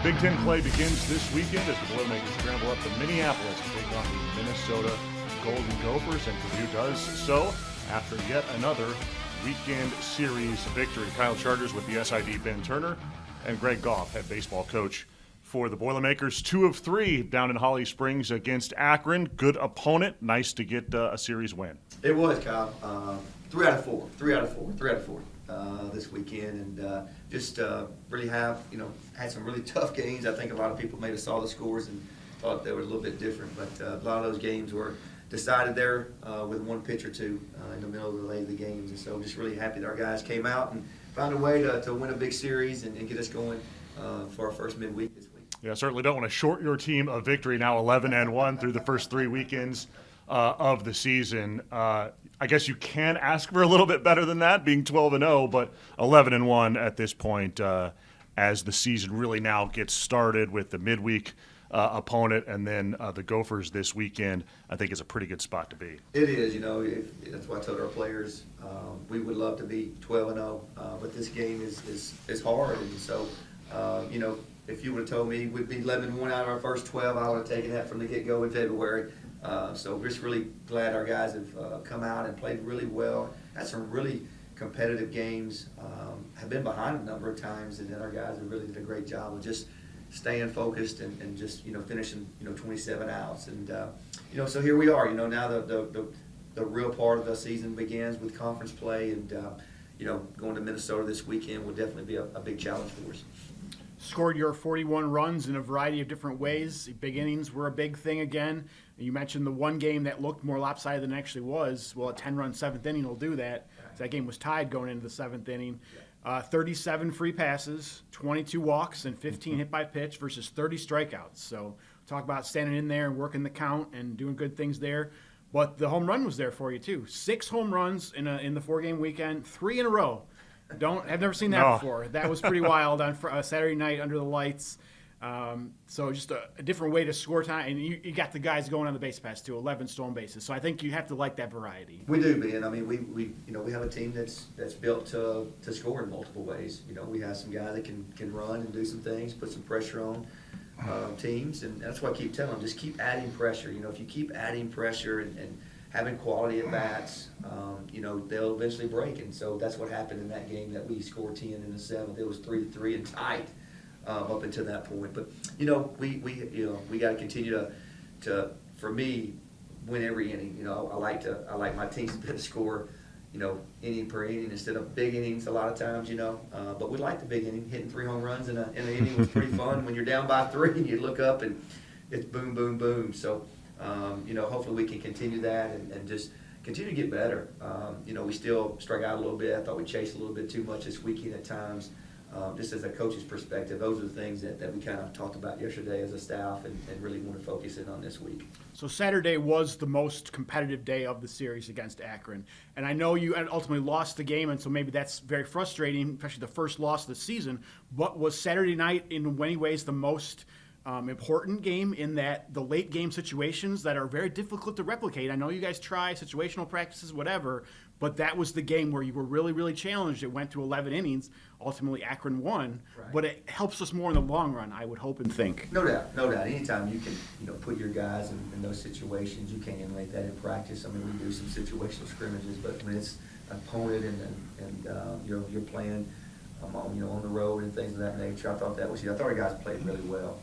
Big Ten play begins this weekend as the Boilermakers scramble up to Minneapolis to take on the Minnesota Golden Gophers, and Purdue does so after yet another weekend series victory. Kyle Charters with the SID Ben Turner, and Greg Goff, head baseball coach for the Boilermakers. 2 of 3 down in Holly Springs against Akron. Good opponent. Nice to get a series win. It was, Kyle. 3 out of 4 this weekend, and just really had some really tough games. I think a lot of people maybe saw the scores and thought they were a little bit different, but a lot of those games were decided there with one pitch or two in the middle of the late of the games. And so just really happy that our guys came out and found a way to win a big series and get us going for our first midweek this week. Yeah, certainly don't want to short your team of victory, now 11-1 through the first 3 weekends of the season. I guess you can ask for a little bit better than that, being 12-0, but 11-1 at this point as the season really now gets started with the midweek opponent, and then the Gophers this weekend, I think is a pretty good spot to be. It is, that's why I told our players we would love to be 12-0, but this game is hard, and so, if you would have told me we'd be 11-1 out of our first 12, I would have taken that from the get-go in February. So we're just really glad our guys have come out and played really well. Had some really competitive games. Have been behind a number of times, and then our guys have really did a great job of just staying focused and just finishing 27 outs. And so here we are. Now the real part of the season begins with conference play, and going to Minnesota this weekend will definitely be a big challenge for us. Scored your 41 runs in a variety of different ways. Big innings were a big thing again. You mentioned the one game that looked more lopsided than it actually was. Well, a 10-run 7th inning will do that. So that game was tied going into the 7th inning. 37 free passes, 22 walks, and 15 hit by pitch versus 30 strikeouts. So talk about standing in there and working the count and doing good things there. But the home run was there for you too. 6 home runs in the 4-game weekend, 3 in a row. I've never seen that before. That was pretty wild on Saturday night under the lights. So just a different way to score time, and you got the guys going on the base pass too, 11 stolen bases. So I think you have to like that variety. We do, Ben. I mean, we have a team that's built to score in multiple ways. We have some guys that can run and do some things, put some pressure on teams, and that's why I keep telling them, just keep adding pressure. If you keep adding pressure and having quality at bats, they'll eventually break. And so that's what happened in that game that we scored 10 in the 7th. It was 3-3 and tight up until that point. But we got to continue to for me win every inning. I like my teams to score inning per inning instead of big innings a lot of times. But we like the big inning. Hitting 3 home runs in an inning was pretty fun when you're down by 3 and you look up and it's boom, boom, boom. So. Hopefully we can continue that and just continue to get better. We still strike out a little bit. I thought we chased a little bit too much this weekend at times. Just as a coach's perspective, those are the things that we kind of talked about yesterday as a staff and really want to focus in on this week. So Saturday was the most competitive day of the series against Akron. And I know you ultimately lost the game, and so maybe that's very frustrating, especially the first loss of the season. But was Saturday night in many ways the most important game in that the late game situations that are very difficult to replicate? I know you guys try situational practices, whatever, but that was the game where you were really, really challenged. It went to 11 innings. Ultimately, Akron won, right. But it helps us more in the long run, I would hope and think. No doubt. Anytime you can, put your guys in those situations, you can emulate that in practice. I mean, we do some situational scrimmages, but when it's an opponent and you're playing on the road and things of that nature, I thought our guys played really well.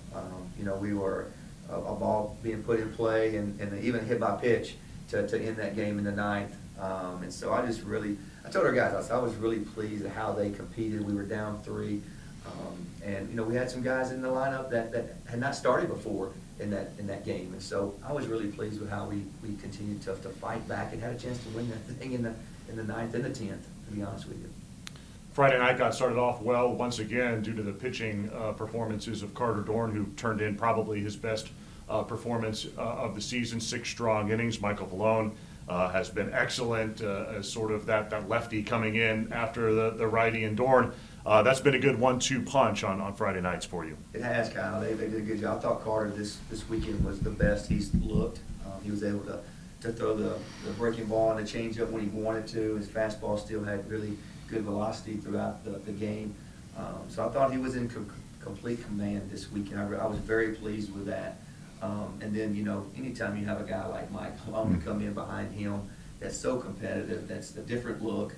We were a ball being put in play and even a hit by pitch to end that game in the 9th. And so I told our guys, I was really pleased at how they competed. We were down 3. And we had some guys in the lineup that had not started before in that game. And so I was really pleased with how we continued to fight back and had a chance to win that thing in the 9th and the 10th, to be honest with you. Friday night got started off well once again due to the pitching performances of Carter Dorn, who turned in probably his best performance of the season, 6 strong innings. Michael Vallone has been excellent as sort of that lefty coming in after the righty, and Dorn. That's been a good 1-2 punch on Friday nights for you. It has, Kyle. They did a good job. I thought Carter this weekend was the best he's looked. He was able to throw the breaking ball and the changeup when he wanted to. His fastball still had really good velocity throughout the game. So I thought he was in complete command this weekend. I was very pleased with that. And then, anytime you have a guy like Mike Malone to come in behind him, that's so competitive, that's a different look,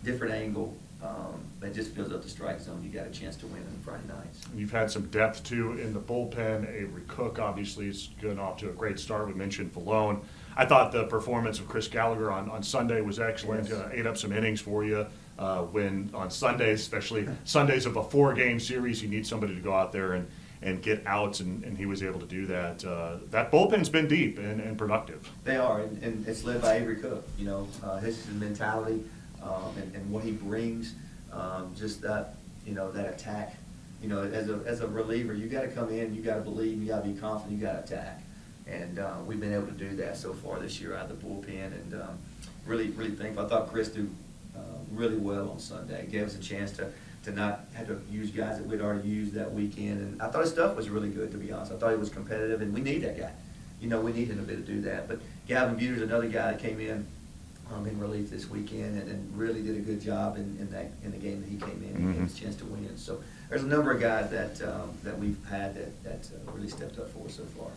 different angle, that just fills up the strike zone. You got a chance to win on Friday nights. You've had some depth, too, in the bullpen. Avery Cook, obviously, is getting off to a great start. We mentioned Falone. I thought the performance of Chris Gallagher on Sunday was excellent. Yes. Ate up some innings for you. When on Sundays, especially Sundays of a 4-game series, you need somebody to go out there and get outs, and he was able to do that. That bullpen's been deep and productive. They are, and it's led by Avery Cook. His mentality and what he brings, just that that attack. As a reliever, you got to come in, you got to believe, you got to be confident, you got to attack, and we've been able to do that so far this year out of the bullpen, and really thankful. I thought Chris did really well on Sunday. Gave us a chance to not have to use guys that we'd already used that weekend. And I thought his stuff was really good, to be honest. I thought he was competitive, and we need that guy. We need him a bit to do that. But Gavin Buter's another guy that came in relief this weekend and really did a good job in the game that he came in and gave us a chance to win. So there's a number of guys that we've had that really stepped up for us so far.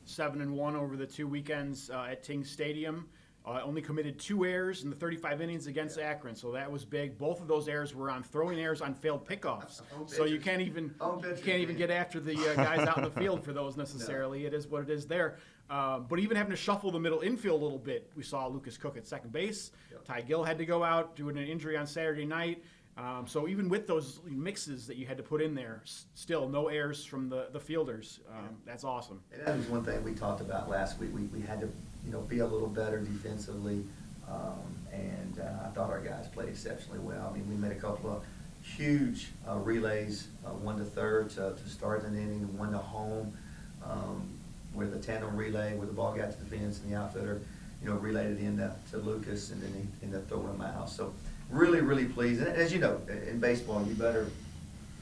7-1 over the 2 weekends at Ting Stadium. Only committed 2 errors in the 35 innings against Akron, so that was big. Both of those errors were on throwing errors on failed pickoffs. So you can't even get after the guys out in the field for those necessarily. No. It is what it is there. But even having to shuffle the middle infield a little bit, we saw Lukas Cook at second base. Yep. Ty Gill had to go out due to an injury on Saturday night. So even with those mixes that you had to put in there, still no errors from the fielders. That's awesome. And that was one thing we talked about last week. We had to be a little better defensively, and I thought our guys played exceptionally well. I mean, we made a couple of huge relays, one to third to start an inning, and one to home, where the tandem relay, where the ball got to the fence and the outfielder, relayed it in to Lukas, and then he ended up throwing them out. So really pleased. And as you know, in baseball, you better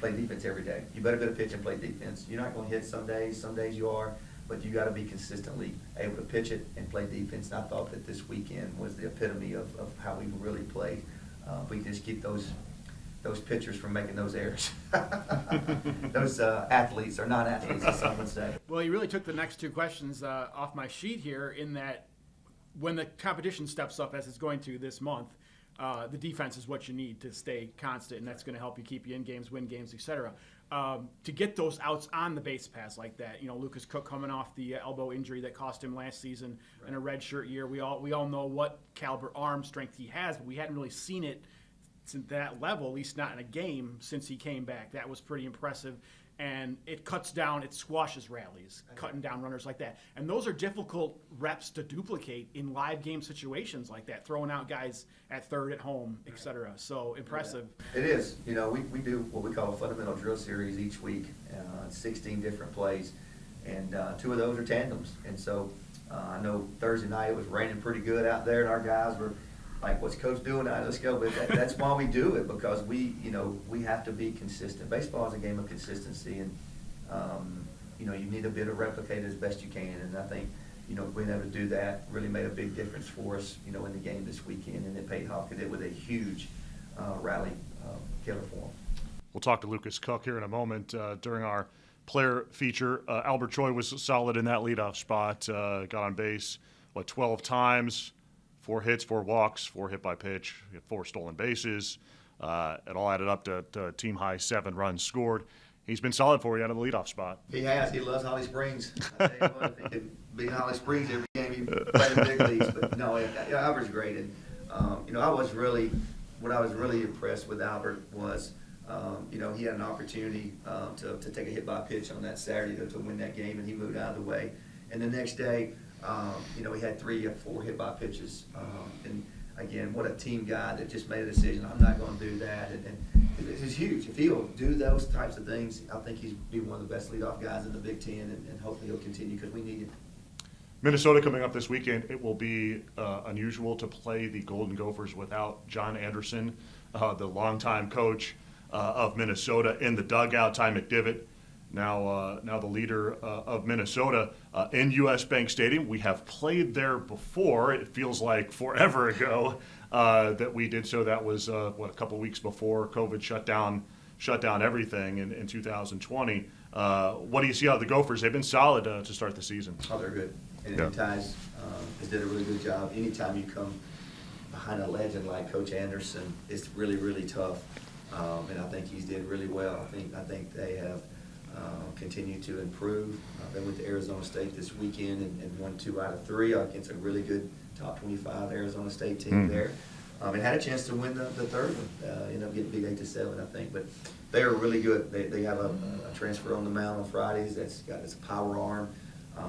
play defense every day. You better go to pitch and play defense. You're not going to hit some days you are, but you got to be consistently able to pitch it and play defense. And I thought that this weekend was the epitome of how we really played. We can just keep those pitchers from making those errors. Those athletes or non-athletes, as some would say. Well, you really took the next 2 questions off my sheet here, in that when the competition steps up, as it's going to this month, the defense is what you need to stay constant, and that's going to help you keep you in games, win games, etc. To get those outs on the base paths like that, Lukas Cook coming off the elbow injury that cost him last season in a redshirt year. We all know what caliber arm strength he has, but we hadn't really seen it to that level, at least not in a game, since he came back. That was pretty impressive. And it squashes rallies, cutting down runners like that. And those are difficult reps to duplicate in live game situations like that, throwing out guys at third at home, etc. So impressive. Yeah, it is. We do what we call a fundamental drill series each week, 16 different plays, and 2 of those are tandems. And so I know Thursday night it was raining pretty good out there, and our guys were like, what's coach doing? Let's go. But that's why we do it, because we have to be consistent. Baseball is a game of consistency, and you need to be able to replicate it as best you can. And I think being able to do that really made a big difference for us in the game this weekend, and it paid off because it was a huge rally killer for them. We'll talk to Lukas Cook here in a moment. During our player feature, Albert Choi was solid in that leadoff spot. Got on base 12 times. 4 hits, 4 walks, 4 hit by pitch, 4 stolen bases. It all added up to team high 7 runs scored. He's been solid for you out of the leadoff spot. He has. He loves Holly Springs. I tell you what, if he could be in Holly Springs every game, he played in the big leagues. But no, Albert's great. And what I was really impressed with Albert was, he had an opportunity to take a hit by pitch on that Saturday to win that game, and he moved out of the way. And the next day, he had 3 or 4 hit by pitches. And again, what a team guy that just made a decision. I'm not going to do that. And it's huge. If he'll do those types of things, I think he's be one of the best leadoff guys in the Big Ten, and hopefully he'll continue because we need it. Minnesota coming up this weekend. It will be unusual to play the Golden Gophers without John Anderson, the longtime coach of Minnesota, in the dugout. Ty McDivitt, now the leader of Minnesota, in U.S. Bank Stadium. We have played there before. It feels like forever ago that we did so. That was a couple weeks before COVID shut down shut down everything in 2020. What do you see out of the Gophers? They've been solid to start the season. Oh, they're good. And Yeah. Ty's has did a really good job. Anytime you come behind a legend like Coach Anderson, it's really, really tough. And I think he's did really well. I think they have continued to improve. They went to Arizona State this weekend and won 2 out of 3 against a really good top 25 Arizona State team there. And had a chance to win the third one. Ended up getting big 8-7, I think. But they are really good. They have a transfer on the mound on Fridays it's a power arm.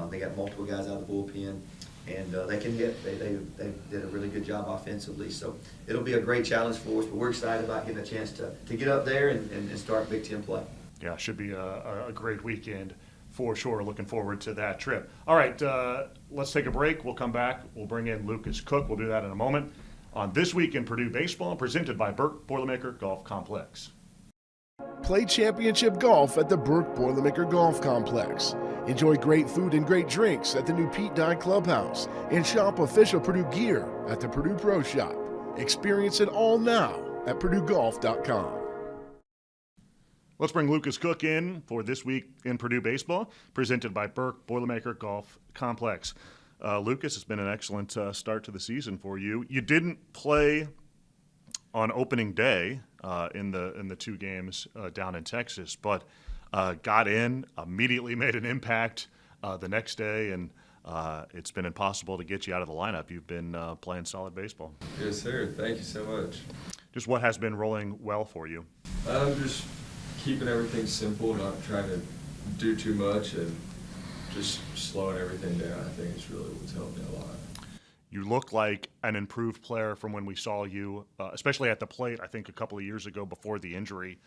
They got multiple guys out of the bullpen, and they can hit. They did a really good job offensively. So it'll be a great challenge for us. But we're excited about getting a chance to get up there and start Big Ten play. Yeah, should be a great weekend for sure. Looking forward to that trip. All right, let's take a break. We'll come back. We'll bring in Lukas Cook. We'll do that in a moment. On This Week in Purdue Baseball, presented by Birck Boilermaker Golf Complex. Play championship golf at the Birck Boilermaker Golf Complex. Enjoy great food and great drinks at the new Pete Dye Clubhouse. And shop official Purdue gear at the Purdue Pro Shop. Experience it all now at PurdueGolf.com. Let's bring Lukas Cook in for This Week in Purdue Baseball, presented by Birck Boilermaker Golf Complex. Lukas, it's been an excellent start to the season for you. You didn't play on opening day in the 2 games down in Texas, but got in, immediately made an impact the next day, and it's been impossible to get you out of the lineup. You've been playing solid baseball. Yes, sir. Thank you so much. Just what has been rolling well for you? Just keeping everything simple, not trying to do too much, and just slowing everything down. I think it's really what's helped me a lot. You look like an improved player from when we saw you, especially at the plate, I think a couple of years ago before the injury.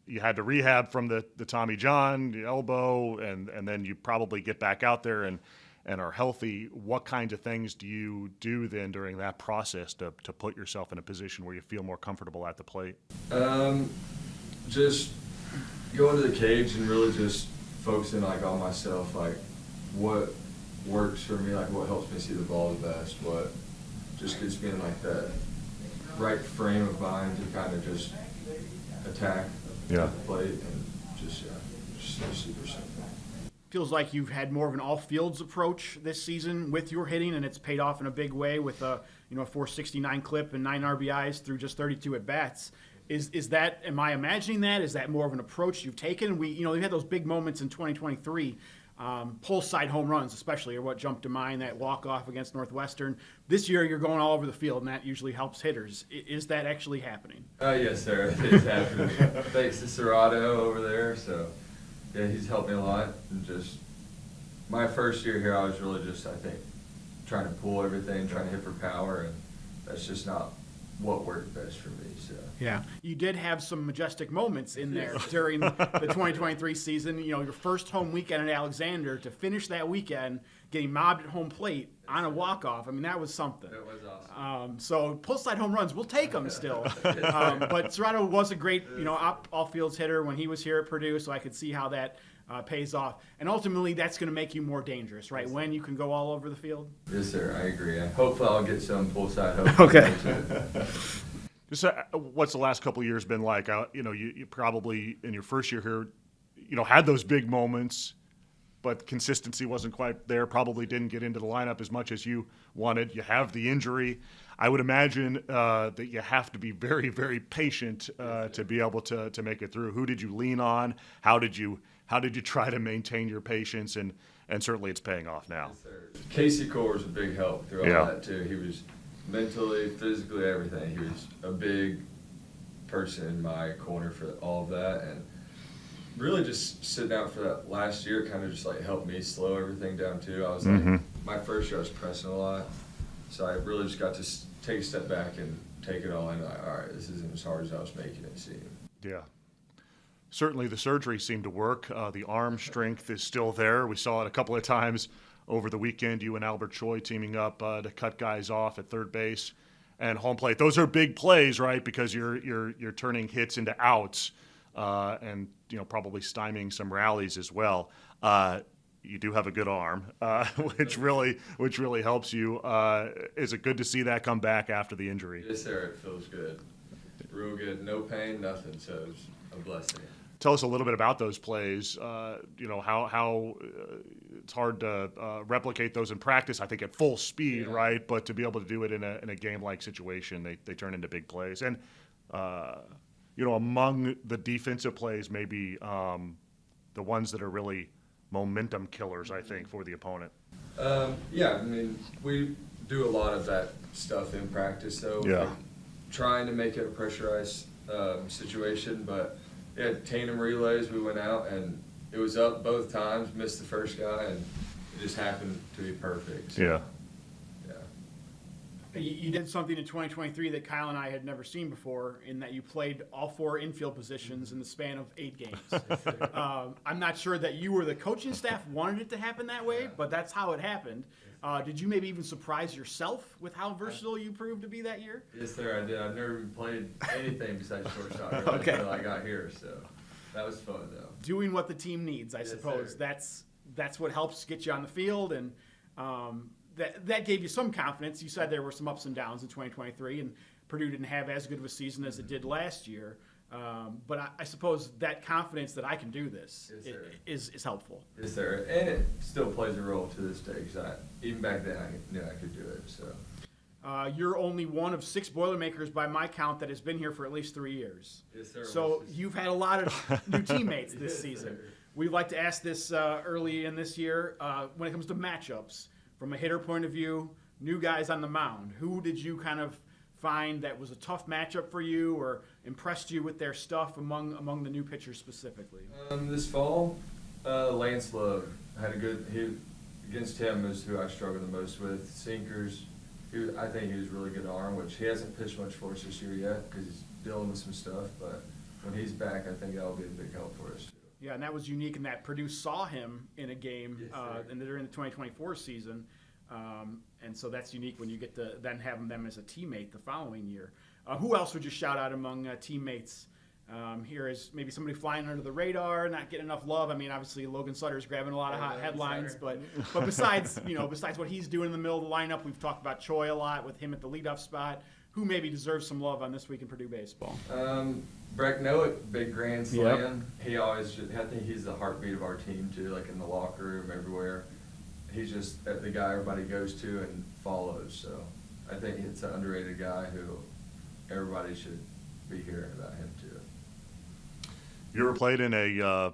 You had to rehab from the Tommy John, the elbow, and then you probably get back out there and are healthy. What kinds of things do you do then during that process to put yourself in a position where you feel more comfortable at the plate? Just go into the cage and really just focusing on myself, what works for me, what helps me see the ball the best, what just gets me in that right frame of mind to kind of just attack the plate and just super simple. Feels like you've had more of an all-fields approach this season with your hitting, and it's paid off in a big way with a 469 clip and 9 RBIs through just 32 at-bats. Is that, am I imagining that? Is that more of an approach you've taken? We had those big moments in 2023, pull side home runs especially are what jumped to mind, that walk-off against Northwestern. This year you're going all over the field, and that usually helps hitters. Is that actually happening? Yes, sir. It is happening. Thanks to Serrato over there. So, yeah, he's helped me a lot. And just my first year here, I was really just, I think, trying to pull everything, trying to hit for power, and that's just not what worked best for me. So. Yeah, you did have some majestic moments in there during the 2023 season. Your first home weekend at Alexander, to finish that weekend getting mobbed at home plate on a walk-off. I mean, that was something. It was awesome. So pull-side home runs, we'll take them still. But Serrato was a great, all-fields hitter when he was here at Purdue, so I could see how that pays off. And ultimately, that's going to make you more dangerous, right? When you can go all over the field. Yes, sir. I agree. Hopefully, I'll get some pull-side home. Okay. Just what's the last couple of years been like? You probably in your first year here, had those big moments, but consistency wasn't quite there. Probably didn't get into the lineup as much as you wanted. You have the injury. I would imagine that you have to be very, very patient to be able to make it through. Who did you lean on? How did you try to maintain your patience? And certainly it's paying off now. Yes, sir. Casey Core was a big help through all that too. He was mentally, physically, everything. He was a big person in my corner for all of that, and really just sitting out for that last year kind of just helped me slow everything down too. I was my first year I was pressing a lot, so I really just got to take a step back and take it all in. All right, this isn't as hard as I was making it seem. Yeah. Certainly the surgery seemed to work. The arm strength is still there. We saw it a couple of times over the weekend, you and Albert Choi teaming up to cut guys off at third base and home plate. Those are big plays, right? Because you're turning hits into outs, and probably stymieing some rallies as well. You do have a good arm, which really helps you. Is it good to see that come back after the injury? Yes, sir. It feels good. real good. No pain, nothing. So it was a blessing. Tell us a little bit about those plays. How it's hard to replicate those in practice. I think at full speed, right? But to be able to do it in a game-like situation, they turn into big plays. And among the defensive plays, maybe the ones that are really momentum killers, I think, for the opponent. We do a lot of that stuff in practice, though. Yeah. Like trying to make it a pressurized situation, but tandem relays, we went out and it was up both times, missed the first guy, and it just happened to be perfect. So, Yeah. You did something in 2023 that Kyle and I had never seen before, in that you played all 4 infield positions in the span of 8 games. I'm not sure that you or the coaching staff wanted it to happen that way, but that's how it happened. Did you maybe even surprise yourself with how versatile you proved to be that year? Yes, sir, I did. I've never even played anything besides shortstop really until I got here, so that was fun, though. Doing what the team needs, I suppose. Sir. That's what helps get you on the field, and that gave you some confidence. You said there were some ups and downs in 2023, and Purdue didn't have as good of a season as it did last year. But I suppose that confidence that I can do this is helpful. Yes, sir. And it still plays a role to this day, because even back then I knew I could do it. So. You're only one of 6 Boilermakers by my count that has been here for at least 3 years. Yes, sir. So you've had a lot of new teammates this Yes, season. sir. We'd like to ask this early in this year, when it comes to matchups, from a hitter point of view, new guys on the mound, who did you kind of find that was a tough matchup for you or impressed you with their stuff among the new pitchers specifically? This fall, Lance Love had against him is who I struggled the most with. Sinkers, I think he was really good arm, which he hasn't pitched much for us this year yet because he's dealing with some stuff. But when he's back, I think that'll be a big help for us too. Yeah, and that was unique in that Purdue saw him in a game during the 2024 season. And so that's unique when you get to then have them as a teammate the following year. Who else would you shout out among teammates? Here is maybe somebody flying under the radar, not getting enough love. I mean, obviously Logan Sutter's grabbing a lot of hot headlines, but besides what he's doing in the middle of the lineup, we've talked about Choi a lot with him at the leadoff spot. Who maybe deserves some love on This Week in Purdue Baseball? Breck Noack, big grand slam. Yep. I think he's the heartbeat of our team too, like in the locker room, everywhere. He's just the guy everybody goes to and follows. So I think it's an underrated guy who everybody should be hearing about him too. You ever played in a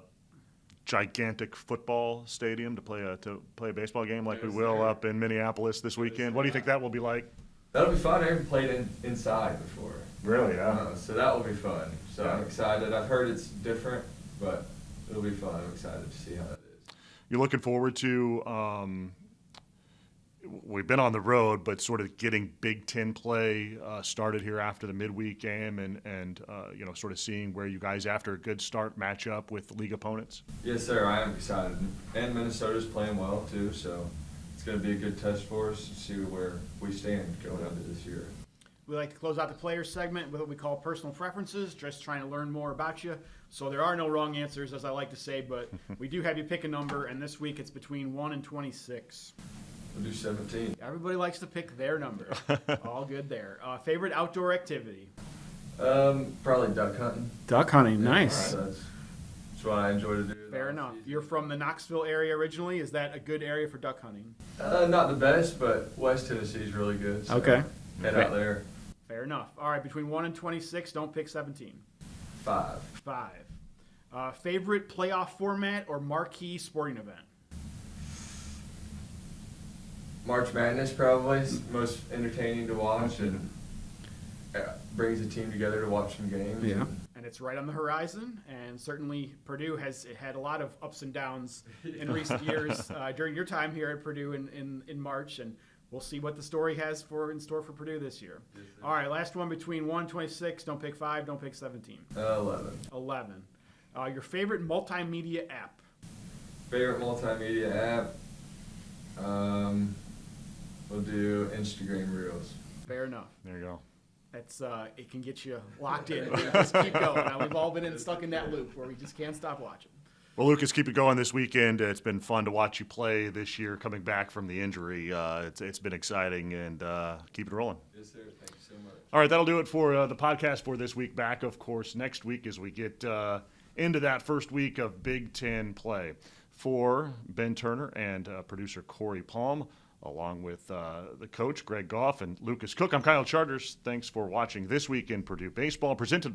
gigantic football stadium to play a baseball game like we will up in Minneapolis this weekend? What do you think that will be like? That'll be fun. I haven't played inside before. Really? Yeah. So that will be fun. So Yeah. I'm excited. I've heard it's different, but it'll be fun. I'm excited to see how it is. You're looking forward to, we've been on the road, but sort of getting Big Ten play started here after the midweek game and sort of seeing where you guys, after a good start, match up with league opponents? Yes, sir. I am excited. And Minnesota's playing well, too, so it's going to be a good test for us to see where we stand going into this year. We like to close out the players segment with what we call personal preferences, just trying to learn more about you. So there are no wrong answers, as I like to say, but we do have you pick a number, and this week it's between 1 and 26. We'll do 17. Everybody likes to pick their number. All good there. Favorite outdoor activity? Probably duck hunting. Duck hunting, That's what I enjoy to do. Fair enough. You're from the Knoxville area originally. Is that a good area for duck hunting? Not the best, but West Tennessee is really good. So Okay. Head out there. Fair enough. All right, between 1 and 26, don't pick 17. 5. 5. Favorite playoff format or marquee sporting event? March Madness probably is most entertaining to watch and brings the team together to watch some games. Yeah. And it's right on the horizon, and certainly Purdue has had a lot of ups and downs in recent years during your time here at Purdue in March, and we'll see what the story has in store for Purdue this year. Yes, all right, last one between 1 and 26. Don't pick 5, don't pick 17. 11. Your favorite multimedia app? Favorite multimedia app? We'll do Instagram Reels. Fair enough. There you go. That's it can get you locked in. Just keep going. Now, we've all been stuck in that loop where we just can't stop watching. Well, Lucas, keep it going this weekend. It's been fun to watch you play this year, coming back from the injury. It's been exciting, and keep it rolling. Yes, sir. Thank you so much. All right, that'll do it for the podcast for this week. Back, of course, next week as we get into that first week of Big Ten play. For Ben Turner and producer Corey Palm, along with the coach, Greg Goff, and Lukas Cook, I'm Kyle Charters. Thanks for watching This Week in Purdue Baseball, presented by